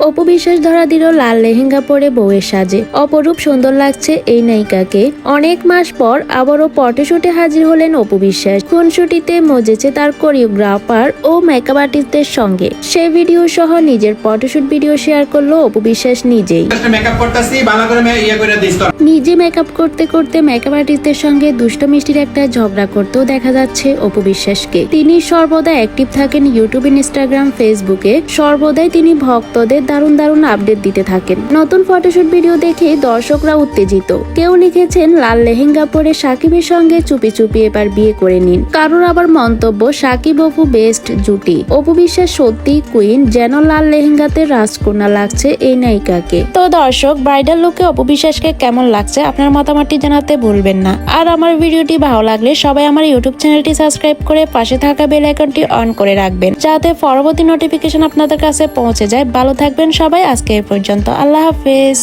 অপু বিশ্বাস ধরা দিল লাল লেহেঙ্গা পরে বউয়ের সাজে। অপরূপ সুন্দর লাগছে এই নায়িকাকে। অনেক মাস পর আবারও ফটোশুটে হাজির হলেন অপু বিশ্বাস। খুনসুটিতে মজেছে তার কোরিওগ্রাফার ও মেকআপ আর্টিস্টদের সঙ্গে। সে ভিডিও সহ নিজের ফটোশুট ভিডিও শেয়ার করলো অপু বিশ্বাস নিজেই। নিজে মেকআপ করতে করতে মেকআপ আর্টিস্টদের সঙ্গে দুষ্ট মিষ্টির একটা ঝগড়া করতেও দেখা যাচ্ছে অপু বিশ্বাসকে। তিনি সর্বদা অ্যাক্টিভ থাকেন ইউটিউব, ইনস্টাগ্রাম, ফেসবুকে। সর্বদাই তিনি ভক্তদের দারুণ দারুণ আপডেট দিতে থাকেন। নতুন ফটোশুট ভিডিও দেখে দর্শকরা উত্তেজিত। কেউ লিখেছেন লাল লেহেঙ্গা পরে সাকিবের সঙ্গে চুপি চুপি এবার বিয়ে করে নিন। কারোর আবার মন্তব্য সাকিব অপু বেস্ট জুটি। অপু বিশ্বাস সত্যি কুইন, যেন লাল লেহেঙ্গাতে রাজকন্যা লাগছে এই নায়িকাকে। তো দর্শক, ব্রাইডাল লুকে অপু বিশ্বাসকে কেমন লাগছে আপনার মতামতটি জানাতে ভুলবেন না। আর আমার ভিডিওটি ভালো লাগলে সবাই আমার ইউটিউব চ্যানেলটি সাবস্ক্রাইব করে পাশে থাকা বেল আইকনটি অন করে রাখবেন, যাতে পরবর্তী নোটিফিকেশন আপনাদের কাছে পৌঁছে যায়। ভালো থাকবেন সবাই। আজকে এ পর্যন্ত। আল্লাহ হাফেজ।